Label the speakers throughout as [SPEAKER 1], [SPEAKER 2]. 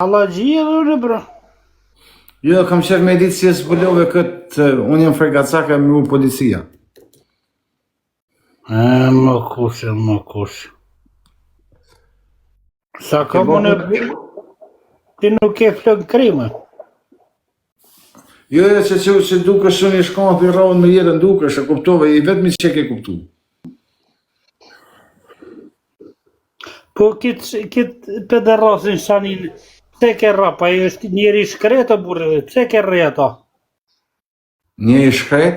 [SPEAKER 1] Allah gjithë, bro.
[SPEAKER 2] Jo, kam qef me ditë si e zbulove këtë, unë jam fregatësaka me u policia.
[SPEAKER 1] Më kush. Sa ka më në ti nuk e flën krime.
[SPEAKER 2] Jo, që duke shumë i shkonë për rrahën me jetën duke, që kuptove, i vetëmi që ke kuptu.
[SPEAKER 1] Po kitë pederosin shanin, pse ke rra, pa i është njeri shkretë, burë dhe, pse ke rre ata?
[SPEAKER 2] Një i shkret?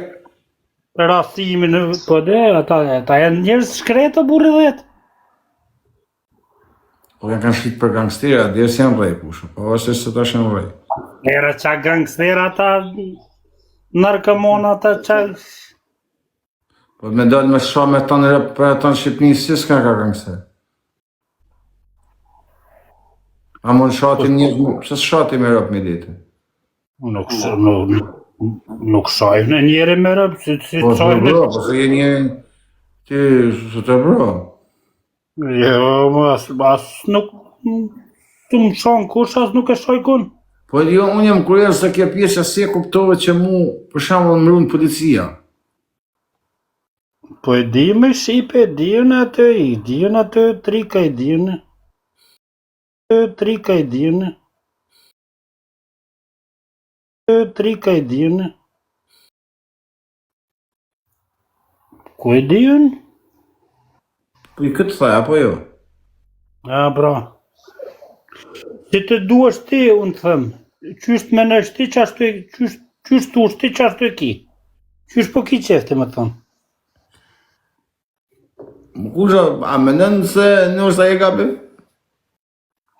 [SPEAKER 1] Rastimin, po dhe, ata janë njerës shkretë, burë dhe?
[SPEAKER 2] Po kanë shkit për gangstera, dhe si janë rej pushë, po është se ta shenë rej.
[SPEAKER 1] Era qa gangstera ata, narkomona ata qa...
[SPEAKER 2] Po me dojnë me shfa me tonë për ato në Shqipni, si s'ka ka gangster? A mund shatin një, pëse shati me rëpë me ditë?
[SPEAKER 1] Nuk shajnë njeri me rëpë, si
[SPEAKER 2] po
[SPEAKER 1] shajnë...
[SPEAKER 2] Po bro, po se je njeri, ti, së të bro.
[SPEAKER 1] Jo, as nuk... Të më shanë kush, as nuk e shaj kun.
[SPEAKER 2] Po jo, unë jam kurioz se kjo pjesë si e kuptove që mu, për shembull, më runë policia.
[SPEAKER 1] Po e di me Shqipe, dijen atë, trika i dijen. Trika i dijen. Ku e dijen?
[SPEAKER 2] Po i këtë thaj, apo jo?
[SPEAKER 1] A, bra. Që të duash ti, unë thëmë. Qysht me në shti qashtu e... Qysht tu shti qashtu e ki. Qysht po ki qefti, me thëmë.
[SPEAKER 2] Më kusha, a menën se në është a e gabim?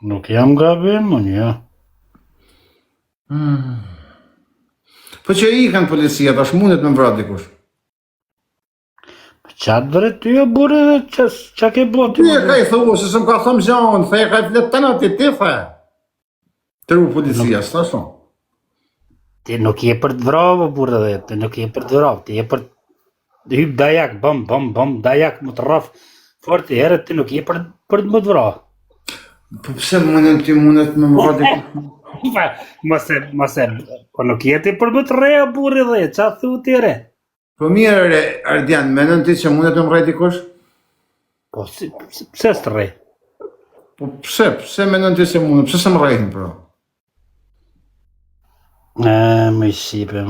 [SPEAKER 1] Nuk jam gabim, unë ja.
[SPEAKER 2] Po që i kanë policia, tash mundet me vrat dikush.
[SPEAKER 1] Qatë vre ty e burë dhe qa ke bo ty?
[SPEAKER 2] Ty e ka i thua, se s'm ka thëmë gjanë, the e ka i fletë të në ti, the. Të ru policia, s'ta shumë.
[SPEAKER 1] Ti nuk je për të vrave, burë dhe, ti nuk je për të vrave, ti je për të hyp dajak, bëm, dajak, më të raf, fort i herët, ti nuk je për të më të vrave.
[SPEAKER 2] Po pse mundet me vrat dikush?
[SPEAKER 1] Mase, po nuk je ti për më të reja, burë dhe, qa thu ti re?
[SPEAKER 2] Po mirë, Ardian, menën ti që mundet me vrat dikush?
[SPEAKER 1] Po, pse së të rej?
[SPEAKER 2] Po pse menën ti që mundet, pse se më rejnë, pro?
[SPEAKER 1] Me Shqipe.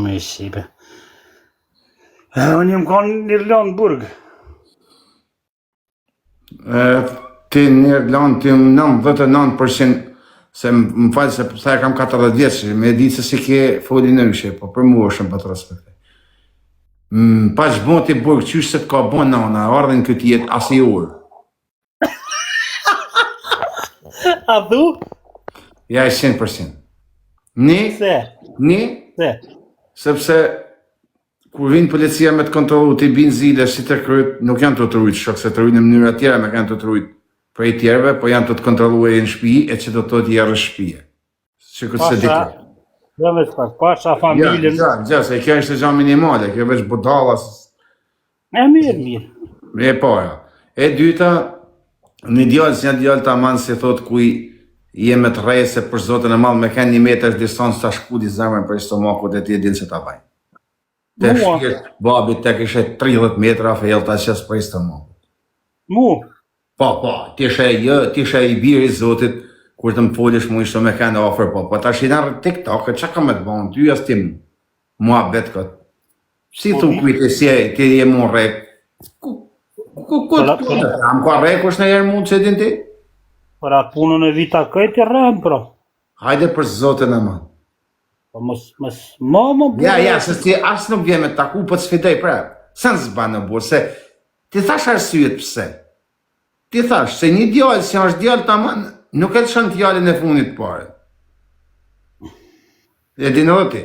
[SPEAKER 1] Unë jem konë në Irlandë burg.
[SPEAKER 2] Ti në Irlandë, ti 99%, se më falë se sa e kam 40 vjeç, me ditë se si ke foli në ryshe, po për mua është më të respekte. Pa që bon ti burg, qysh se të ka bon nana, ardhen këtë jetë asë i orë.
[SPEAKER 1] A thu?
[SPEAKER 2] Ja, 100%.
[SPEAKER 1] Se?
[SPEAKER 2] Sepse kur vinë policia me të kontrolu, ti binë zile, si të kryt, nuk janë të rujtë, shok se të rujtë në mënyra tjera, me kanë të rujtë për i tjerve, po janë të kontrolu e në shpi, e që do të tjerë shpije. Që këtë se dike.
[SPEAKER 1] Ja, veç pak, pasha familjen.
[SPEAKER 2] Ja, se kjo është gja minimale, kjo veç budalas.
[SPEAKER 1] E mirë.
[SPEAKER 2] E para. E dyta, një djallë, si një djallë të amanë, si thot kuj, jeme të rejë se për zotën e malë me kanë 1 metër distancë të shkudi zemrën për stomakut e ti e dinë që ta bajnë. Te shkirë, babit te kështë 30 metra fejlë ta qësë për stomakut.
[SPEAKER 1] Mu?
[SPEAKER 2] Po, ti ishe i birë i zotit, kur të më folish mu ishte me kanë ofër, po ta shi nërë TikTok, që ka me të banë, ty jasë ti mua betë këtë. Si thu kujtë si e, ti e mu rek, am ka rek është në jerë mund që din ti?
[SPEAKER 1] Për atë punën e vita këtë i rrëm, pro.
[SPEAKER 2] Hajde për zotën e ma.
[SPEAKER 1] Po më
[SPEAKER 2] Ja, se ti asë nuk vjen me taku, po të sfidej prap. Sa në zbanë në burë, se ti thash arsyet pëse. Ti thash, se një djallë, si është djallë të amanë, nuk e të shanë djallën e funit pare. E dinë dhe ti.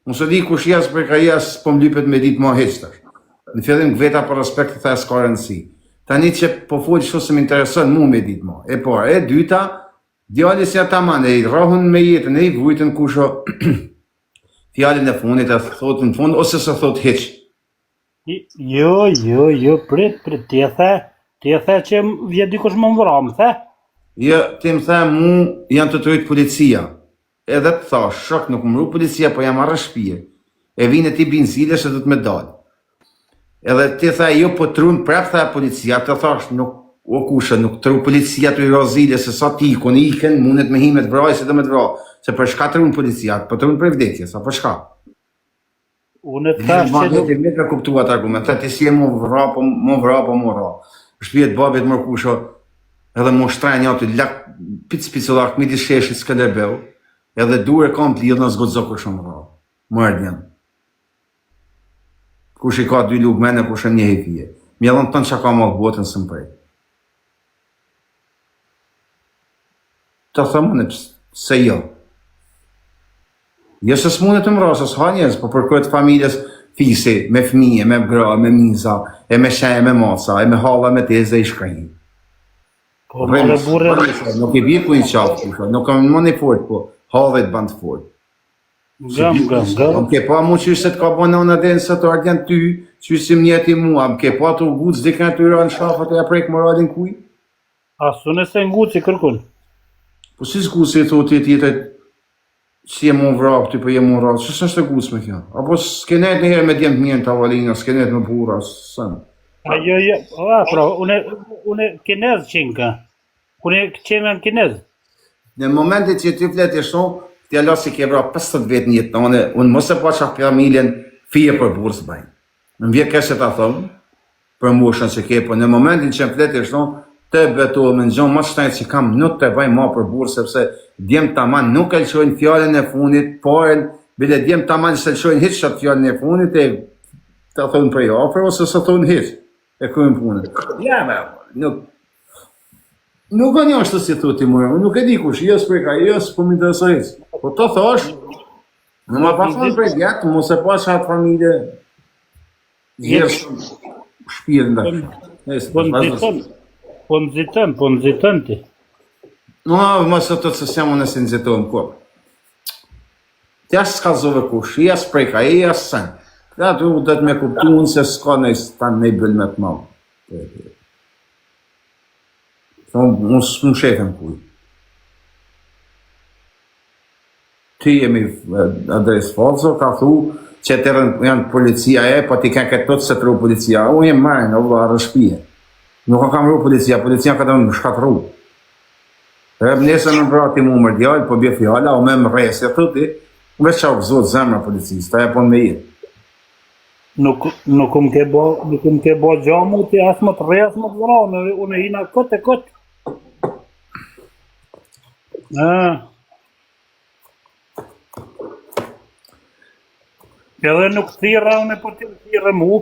[SPEAKER 2] Unë së di kush jasë për ka jasë, po më lypet me ditë ma heqtash. Në fillim këveta për respekt të thasë ka rëndësi. Tani që po folë që se më interesën mu me ditë ma. E parë, e dyta, djallë si ata manë, e i rrahun me jetën, e i vujtën kusho fjallin e funit, e thotë në fund, ose se thotë heq.
[SPEAKER 1] Jo, prit, ti e the që vje dikush më më vra, më the?
[SPEAKER 2] Jo, ti më the mu janë të rrit policia. Edhe të thash, shok nuk më ru policia, po jam arre shtëpie. E vinë ti binzile se do të më dal. Edhe ti tha jo po trun prap tha policia, të thash nuk o kusha, nuk tru policia të i rozile se sa ti kun iken mundet me himet vraj se do me të vra. Se për shka trun policia, po trun për vdekje, sa për shka.
[SPEAKER 1] Unë të thash që
[SPEAKER 2] Nuk e ka kuptuar atë argument, ti si e mu vra, po mu vra. Shpijet babit më kusha, edhe mu shtrajnë aty lak pic-picolak midis sheshit Skënderbeu, edhe dur e kam të lidhë në zgodzo kur shumë vra. Më ardhjen. Kush i ka 2 lugmene, kush e një hejfije. Mjellën tënë që ka malë botën së më prej. Të thëmën se jo. Jo se s'mune të mra, se s'ha njerëz, po për këtë familjes fisi, me fëmije, me gra, me miza, e me shenje, me maca, e me halla, me teze, i shkajin.
[SPEAKER 1] po më dhe burë
[SPEAKER 2] Nuk i bje ku i qafë, nuk kam në më një fort, po hallet band fort.
[SPEAKER 1] gam.
[SPEAKER 2] Am ke pa mu qysh se t'ka bëna unë adhe nëse të ardjen ty, qysh si mjeti mu, am ke pa të guc dikën të yra në shafat e ja prek moralin kuj?
[SPEAKER 1] Asu nëse nguci kërkun.
[SPEAKER 2] Po si s'guc si e thotë tjetët, si e mu vrap, ty po je mu vrap, që s'është e guc me kjo? Apo s'kenet në herë me djemë të mirë të avalina, s'kenet me bura, s'ën.
[SPEAKER 1] Jo, pra, unë kinez qenka. Unë qenë në kinez.
[SPEAKER 2] Në momentit që ti flet e shumë, ti alo si ke vra 50 vetë një jetë, unë mos e pa qa familjen fije për bursë bajnë. Në vje kështë ta thëmë, për moshën që ke, po në momentin që më flet e shumë, të betohem në gjonë më shtajt që kam nuk të bajnë ma për bursë, sepse djemë taman nuk e lëshojnë fjallën e funit, paren, bile djemë taman se lëshojnë hitë shatë fjallën e funit, e të thonë prej afer, ose se thonë hitë, e kërën punët. Ja, nuk ka një është të si thuti mërë, nuk e di kush, jës për ka jës, po më interesojës. Po të thash, në më pasën për djetë, mos e pas atë familje, jërë shpirë nda.
[SPEAKER 1] Po nëzitëm ti.
[SPEAKER 2] No, më së të sësjamo nëse nëzitohem ko. Të jashtë s'ka zove kush, jas prej ka, jas sen. Të atë u dhëtë me kuptu unë se s'ka në stanë në i bëllë me të malë. Unë s'më shefem kuj. Ti jemi adres falso, ka thu që të janë policia e, po ti ka këtë të se të ru policia. Unë jem marrë, në vërë shpije. Nuk kam ru policia ka të më shkatru. Nëse në vrati mu më djallë, po bje fjalla, o me më rejse, e thuti, veç qa u gëzot zemra policisë, ta e pon me jetë.
[SPEAKER 1] Nuk më ke bo gjamu, ti asë më të rej, asë më të vra, unë e hina këtë e këtë. Edhe nuk thira, unë e po të thira mu.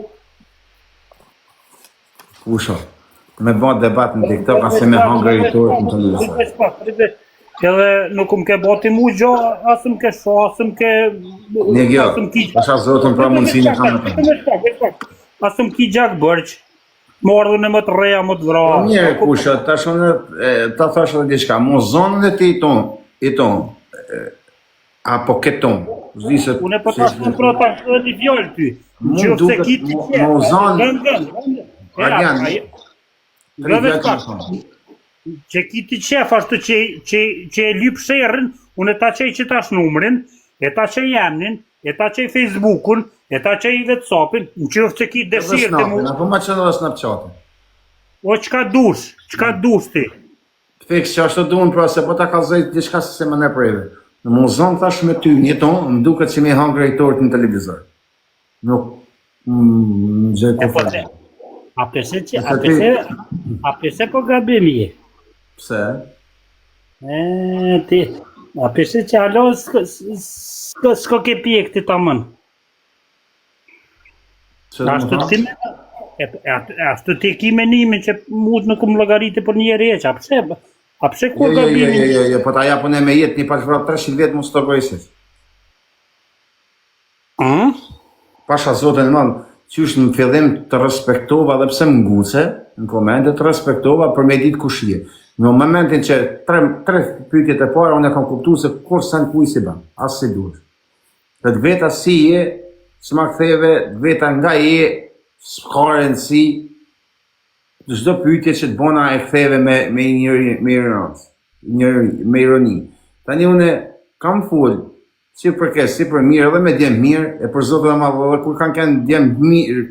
[SPEAKER 2] Kusha, me ba debat në TikTok, ase me hangre i torë në televizor.
[SPEAKER 1] Edhe nuk më ke bati mu gjo, asë më ke shfa, asë më ke...
[SPEAKER 2] Një gjo, asha zotën pra mundësi në kamë të.
[SPEAKER 1] Asë më ki gjak bërq, më ardhën e më të reja, më të vra.
[SPEAKER 2] Njërë kusha, ta shonë, ta thash edhe diçka, mo zonën e ti i ton, apo keton, zdi se...
[SPEAKER 1] Unë e po ta shumë pra ta edhe t'i fjallë ty.
[SPEAKER 2] Mund duket, mo zonë... Arjan,
[SPEAKER 1] që ki ti qef ashtu që e lyp sherën, unë e ta qej që tash numrin, e ta qej emnin, e ta qej Facebookun, e ta qej Whatsappin, në qëfë që ki desirë të mu.
[SPEAKER 2] Apo ma që në dhe Snapchatin.
[SPEAKER 1] O, qka dush ti?
[SPEAKER 2] Fiks që ashtu duhen pra se po ta kalzojt diçka se më ne prejve. Në mu zonë thash me ty një tonë, më duket që mi hangre i torët në televizor. Nuk, më gjej ku fërë.
[SPEAKER 1] A pese po gabimi je?
[SPEAKER 2] Pse?
[SPEAKER 1] A pese që alo s'ko ke pjek ti tamën. Ashtu ti ki menime që mund në këmë logariti për një req, a pse ku gabimi?
[SPEAKER 2] Jo, po ta japën e me jetë një pashvrat 300 vetë mu së të gojësit. Pasha zotën e madhë, qysh në fillim të respektova dhe pse më nguce, në komente të respektova për me ditë kushje. Në momentin që tre pyetjet e para, unë e kam kuptu se kur sa në kuj si ban, asë si duhet. Dhe të veta si je, s'ma ktheve, të veta nga je, s'ka rëndësi, çdo pyetje që të bona e ktheve me ignorancë. me ironi. Tani une kam full, si për kes, si për mirë, edhe me djemë mirë, e për zotë dhe madhë, kur kanë kënë djemë mirë,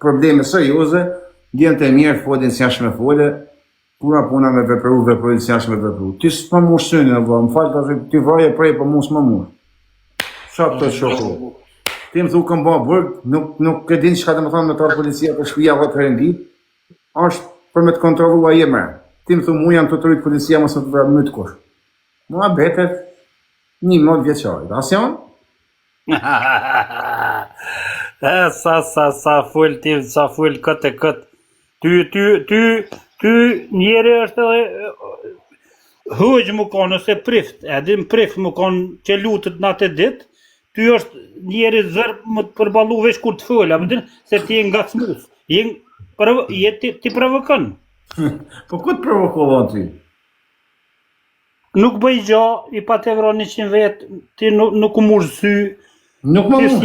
[SPEAKER 2] probleme serioze, djemë të mirë, folin si ashtë me fole, puna me veprojnë si ashtë me vepru. Ti s'pa mu shënë, më falë, ti vraje prej, për mu s'ma mu. Qa të shokë? Ti më thu këm ba bërg, nuk e din që ka të më thonë me tarë policia për shpija dhe të herëndit, është për me të kontrolua jeme. Ti më thu mu janë të të rritë policia më së të vërë më të kush. Mua betet 11 vjeqarit, as janë?
[SPEAKER 1] Sa full ti, sa full këtë e këtë. Ty njeri është edhe hëgjë më konë, nëse prift, edhim prift më konë që lutët në atë ditë, ty është njeri zërë më të përbalu vesh kur të fëllë, se ti e nga smus, ti provokën.
[SPEAKER 2] Po ku të provokovon ti?
[SPEAKER 1] Nuk bëj gja, i pa të evra 100 vetë, ti nuk u murë sy,
[SPEAKER 2] Nuk më mund.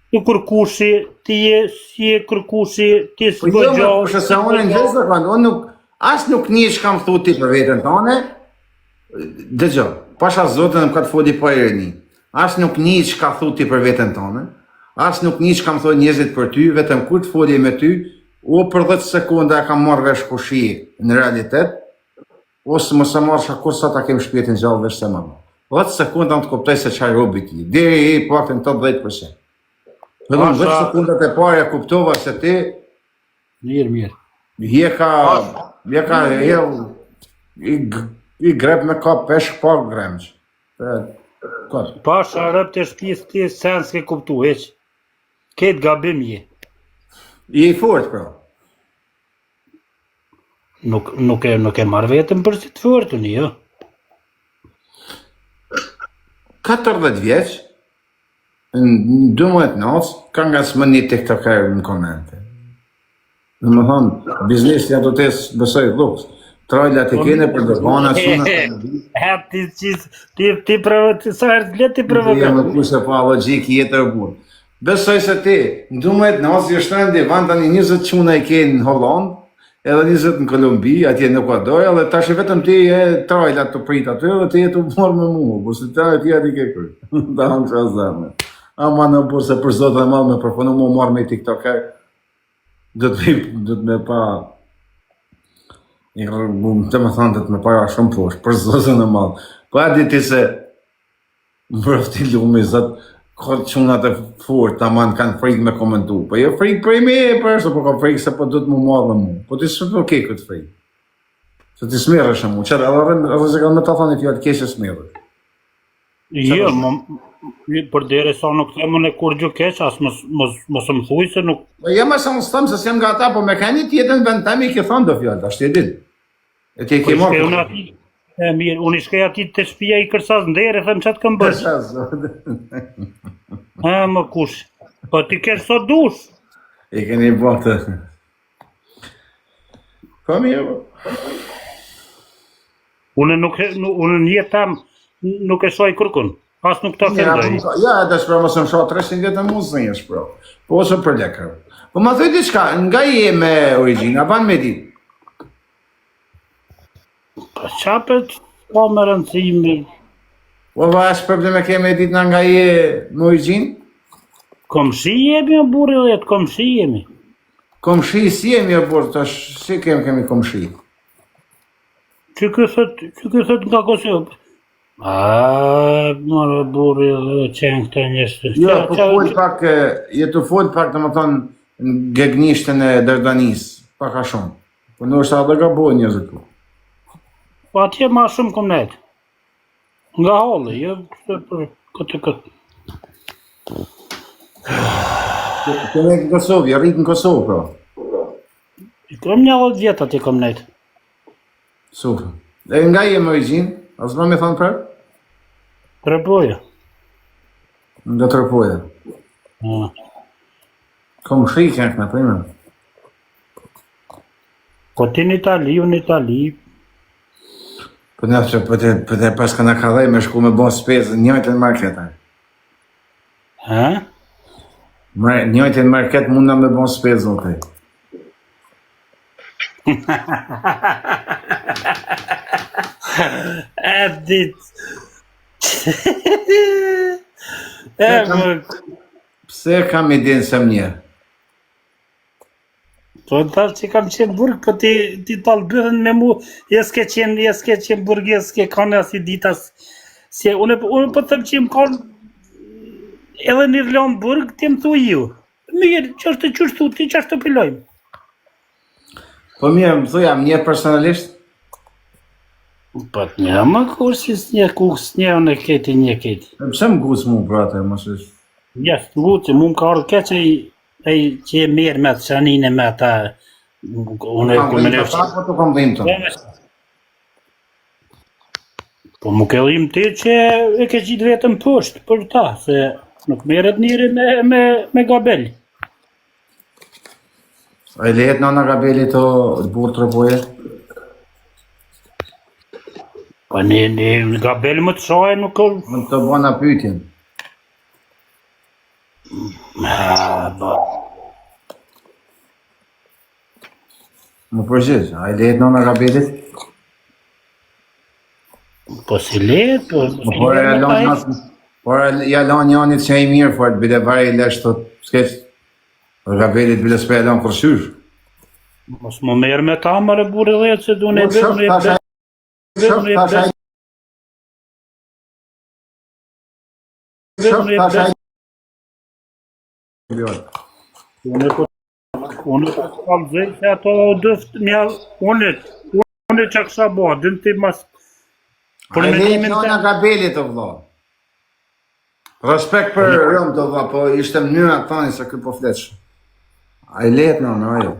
[SPEAKER 1] ti kërkushi, ti si e kërkushi, ti
[SPEAKER 2] Po
[SPEAKER 1] s'bëj
[SPEAKER 2] jo,
[SPEAKER 1] gja.
[SPEAKER 2] më përshë se unë në gjithë dhe kanë, unë as nuk një që kam thu ti për vetën tane, dhe gjo, pasha zotën më ka të fodi pa e rëni, as nuk një që ka thu ti për vetën tane, as nuk një që kam thu njëzit për ty, vetëm kur të fodi me ty, o për 10 sekonda e kam marrë vesh kushi në realitet, ose më se marrë shakur sa ta kem shpjetin gjallë vesh se më. 10 sekonda më të koptoj se qaj robi ti, deri i pakën top 10%. Dhe në 10 sekundat e parja kuptova se ti
[SPEAKER 1] Mirë.
[SPEAKER 2] je ka i grep me ka peshk pak gremq.
[SPEAKER 1] Pasha rëp të shpis ti sen s'ke kuptu, heq. Ketë gabim je.
[SPEAKER 2] Je i fort, pra.
[SPEAKER 1] Nuk e marrë vetëm për si të fortën, jo.
[SPEAKER 2] 14 vjeç, në 12 nac, ka nga s'më një tiktoker në komente. Në më thonë, biznesja do t'es besoj luks. Trajlat e kene për dërbana, suna
[SPEAKER 1] Ti sa herë të letë ti provokën.
[SPEAKER 2] Jam në kushe pa logik jetë e burë. Besoj se ti, në 12 nac, i shtrenë divan, tani 20 quna i kene në Holland, edhe 20 në Kolumbi, atje në Ekuador, edhe tash vetëm ti e trajlat të prit aty, edhe ti e të morë me mu, por se ti ati ke kërë. Da hëmë që azarme. Ama në por se për zotë dhe malë me përponu mu marrë me tiktoker, do të me pa... të më thanë të me para shumë poshë, për zotë dhe malë. Po e di ti se mbrëfti lumi, zëtë, këtë qunat e fort, ta manë kanë frikë me komentu. Po jo frikë prej me e përshë, po ka frikë se po du të mu marrë mu. Po ti së përke këtë frikë. Se ti smerësh e mu. Qërë, edhe se kanë me ta thani fjallë keshe smerësh.
[SPEAKER 1] Jo, për dere sa nuk themën e kur gjo keq, as mos më thuj se nuk...
[SPEAKER 2] Po jo me sa më stëmë, se s'jam nga ta, po me keni tjetën vend temi i ke thonë do fjallë, ashtë ti din. E ti e ke marrë.
[SPEAKER 1] E mirë, unë i shkej ati të shpia i kërsas në dere, thëmë qatë këm bërë. Më kush, po ti kesh sot dush.
[SPEAKER 2] I keni botë. Po mirë.
[SPEAKER 1] Unë në jetë tam nuk e shoj kërkun, pas nuk të fendoj.
[SPEAKER 2] Ja, edhe shpro më së më shoh 300 vjetë në muzë një shpro. Po ose për lekër. Po ma thuj diçka, nga je me origina, ban me ditë?
[SPEAKER 1] Qapet, ka më rëndësimi.
[SPEAKER 2] Po vash probleme ke me ditë nga je me origin?
[SPEAKER 1] Komshi jemi o burë dhe jetë, komshi jemi.
[SPEAKER 2] Komshi si jemi o burë, tash si kemi komshi?
[SPEAKER 1] Që këthët nga Kosovë? Mërë burë dhe qenë këta njështë.
[SPEAKER 2] Jo, po full pak, jetu full pak të më thonë në gegnishtën e Derdanis, pak a shumë. Po në është adhe ga bojë njëzë tu.
[SPEAKER 1] Po atje ma shumë kom nejtë. Nga halë, jo këtë.
[SPEAKER 2] Këne në Kosovë, ja rritë në Kosovë, pra.
[SPEAKER 1] I këm 10 vjetë atje kom nejtë.
[SPEAKER 2] Super. E nga je më origin, a zë me thonë për?
[SPEAKER 1] Trepoja.
[SPEAKER 2] Nga Trepoja. Kom shikë në primë.
[SPEAKER 1] Po ti në Itali, unë në Itali.
[SPEAKER 2] Po në që për të pas ka në kalaj me shku me bon spezë, njëjtë në market. Njëjtë në market mund në me bon spezë në kaj.
[SPEAKER 1] E dit. E më...
[SPEAKER 2] Pse kam idenë se më njerë?
[SPEAKER 1] Po tash që kam qenë burg, po ti talë bëhen me mu, jeske qenë burg, jeske kanë as i ditas. Se unë po thëm që më kanë edhe në Irland burg, ti më thuj ju. Mirë, qështë thu, ti qështë të pilojmë.
[SPEAKER 2] Po mirë, më thuja, më njerë personalisht?
[SPEAKER 1] Po të një, më kur si s'nje kukës, një unë e keti, një keti.
[SPEAKER 2] Pse më gusë mu, brate, mos është?
[SPEAKER 1] Jes, gutë, mu më ka ardhë keqë që e mirë me të shanine me ta, unë e këmë në
[SPEAKER 2] fështë. Po të kam dhim të?
[SPEAKER 1] Po mu ke dhim ti që e ke qitë vetëm poshtë për ta, se nuk meret njëri me gabel.
[SPEAKER 2] A i lehet nana gabeli të burë të rëpoje?
[SPEAKER 1] Po një gabel më të shaj nuk është...
[SPEAKER 2] Më të bona pytjen. Më përgjith, a i lehet nana gabelit?
[SPEAKER 1] Po si lehet, po...
[SPEAKER 2] Por ja lan janit që i mirë, for të bide vaj i lesh të skeq, gabelit bide s'pe e lan kërsysh.
[SPEAKER 1] Mos më merë me ta më rëburi dhe që du në e Unë po të kam zëj që ato dëftë mjallë, unë që kësha bo, dënë ti mas...
[SPEAKER 2] A i lehet nana gabelit të vlo. Respekt për rëmë të vlo, po ishte mënyra të thani se këtë po fleqë. A i lehet nana, ajo.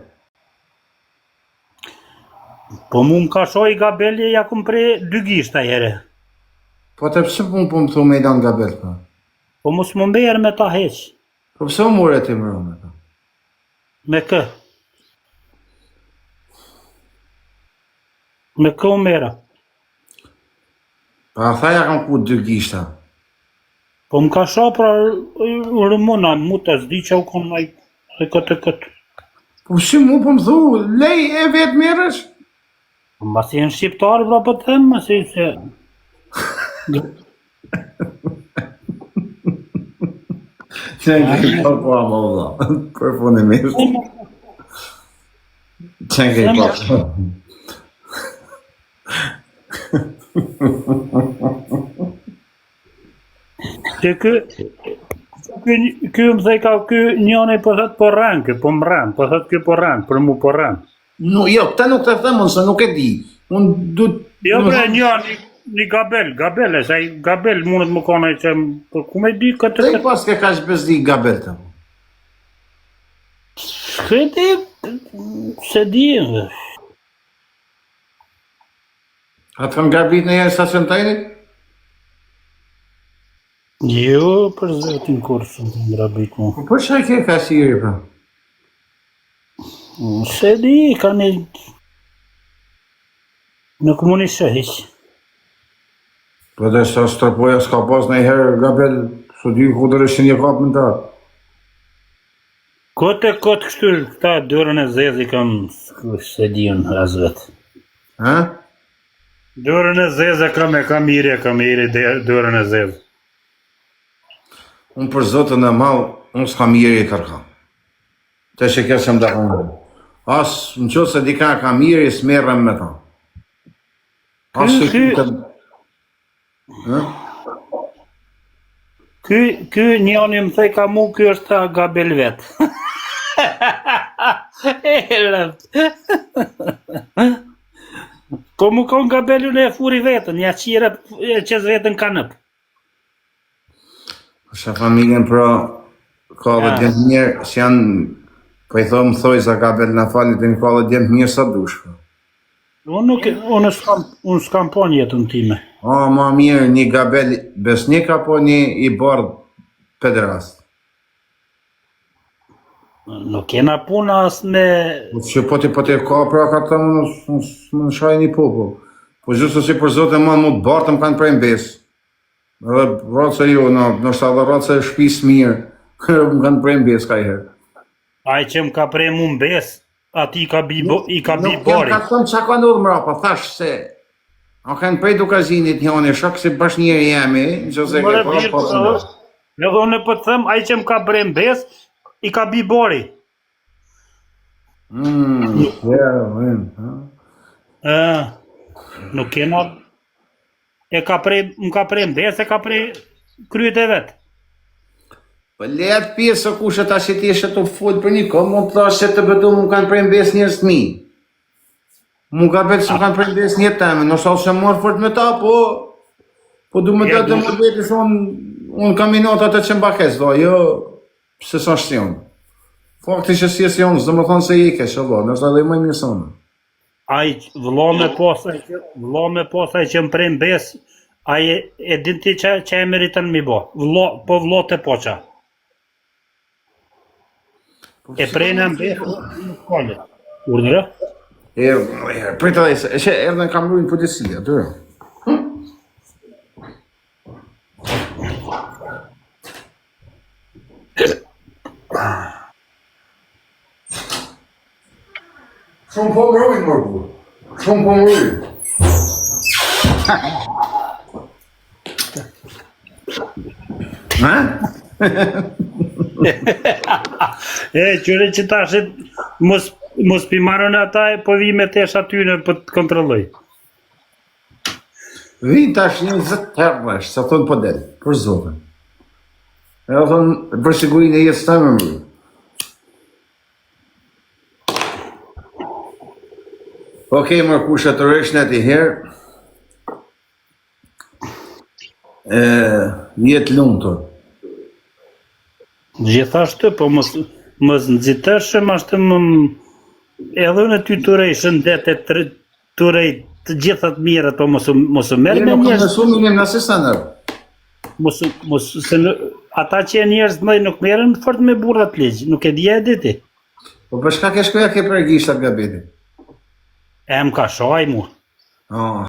[SPEAKER 1] Po mu më ka shoj gabeli, ja kum prej 2 gishta jere.
[SPEAKER 2] Po të pëse po më thu me i dan gabel, pa?
[SPEAKER 1] Po mos më mberë me ta heq.
[SPEAKER 2] Po pëse më mure ti më rëmë, pa?
[SPEAKER 1] Me kë? Me kë u mera?
[SPEAKER 2] Pa thaja kam ku 2 gishta.
[SPEAKER 1] Po më ka shoj pra rëmona, mu të zdi që u kom naj këtë.
[SPEAKER 2] Po pëse mu po më thu, lej e vetë merësh?
[SPEAKER 1] Ma si në shqiptarë, pra po të them, ma si se...
[SPEAKER 2] Që në kej po ama u dha, për punë e mirë. Që në kej po.
[SPEAKER 1] Që ky më thej ka ky njëni po thët po ranë, po më ranë, po thët ky po ranë, për mu po ranë.
[SPEAKER 2] No, jo, këta nuk të themon se nuk e di. Unë du...
[SPEAKER 1] Jo bre një gabel e, sa i gabel mundet më kone që po ku me di këtë...
[SPEAKER 2] Dhe i pas ke ka që bezdi gabel të mu?
[SPEAKER 1] Shkreti, se di dhe.
[SPEAKER 2] A të kanë gabit në jenë stacion tajnit?
[SPEAKER 1] Jo, për zotin kurë së të ngrabit mu.
[SPEAKER 2] Po për që ke ka siri, pa?
[SPEAKER 1] Se di, ka një... Nuk mu një shëhish.
[SPEAKER 2] Po dhe sa strëpoja s'ka pas në i herë gabel, së di ku dhe rëshin një kapë në ta.
[SPEAKER 1] Kote kështu këta dërën e zezi kam se di unë as vetë.
[SPEAKER 2] Ha?
[SPEAKER 1] Dërën e zeze kam iri dërën e zeze.
[SPEAKER 2] Unë për zotën e malë, unë s'kam iri i kërka. Te që kjesë më da unë. Asë në qëtë se dika kam iri, s'merrem me ta. Asë që këtë...
[SPEAKER 1] Ky njëni më thej ka mu, ky është ta gabel vetë. Po mu kon gabelu në e furi vetën, ja qire e qes vetën kanëp.
[SPEAKER 2] Shë familjen pra, ka dhe djemë mirë, që janë, po i thomë thoi za gabel në falit, dhe në ka dhe djemë mirë sa dushë.
[SPEAKER 1] Unë s'kam po njëtën time.
[SPEAKER 2] A, ma mirë një gabel besnik apo një i bardh pederast?
[SPEAKER 1] Nuk kena puna as me...
[SPEAKER 2] Që po ti ka pra ka të më në shaj një popo. Po gjithë si për zote ma më të bartëm kanë prej mbes. Edhe ratë jo, nështë edhe ratë shpis mirë, më kanë prej mbes ka i herë.
[SPEAKER 1] Aj që më ka prej mu mbes, ati i ka bi bari.
[SPEAKER 2] Nuk jem ka thëmë që ka ndodhë mrapa, thash se A kanë prej dukazinit njëne, shok se bashkënjeri jemi, në që se ke po të nda.
[SPEAKER 1] Edhe unë po të them, ai që më ka bre mbes, i ka bi bori. Nuk kena... më ka prej mbes, e ka prej kryet e vetë.
[SPEAKER 2] Po lehat pjesë o kushe ta që ti eshe të full për një kohë, mund të thash që të betu mu kanë prej mbes njërës të mi. Mu ka betë që kanë prej mbes një teme, në shalë që morë fort me ta, po du me të më beti se unë kam minot atë që mbakes, do, jo, se sa shtion. Fakti që si e si jonë, zdo më thonë se i ke, që do, nështë edhe më një sonë.
[SPEAKER 1] Ai vëlla me posaj që më prej mbes, ai e din ti që e meritën mi bo, po vëllot e poqa. E prej në mbes, nuk kone. Urdhërë?
[SPEAKER 2] Prita dhe se, erdhen kam rujnë policia, dërë. Shumë po më rujnë, mërgu. Shumë po më rujnë. Ha?
[SPEAKER 1] Qyre që tashit mos pimarën ata e po vi me tesh aty në për të kontrolloj.
[SPEAKER 2] Vi tash një 20 herësh, sa thonë po del, për zotën. E o thonë, për sigurin e jetës ta më mërë. Okej, më kusha të resh në ati herë. Jetë lumë të.
[SPEAKER 1] Gjithashtu, po mos nëzitëshëm ashtë më... Edhe në ty të rej shëndet e të rej të gjithat mirët, po mos u merë me njështë.
[SPEAKER 2] Nësu më njëm nëse sa nërë.
[SPEAKER 1] Ata që e njërës mëj nuk merën fort me burrat ligjë, nuk e dhja e diti.
[SPEAKER 2] Po për shka ke shkoja ke përgjisht atë gabetit?
[SPEAKER 1] E më ka shaj mu.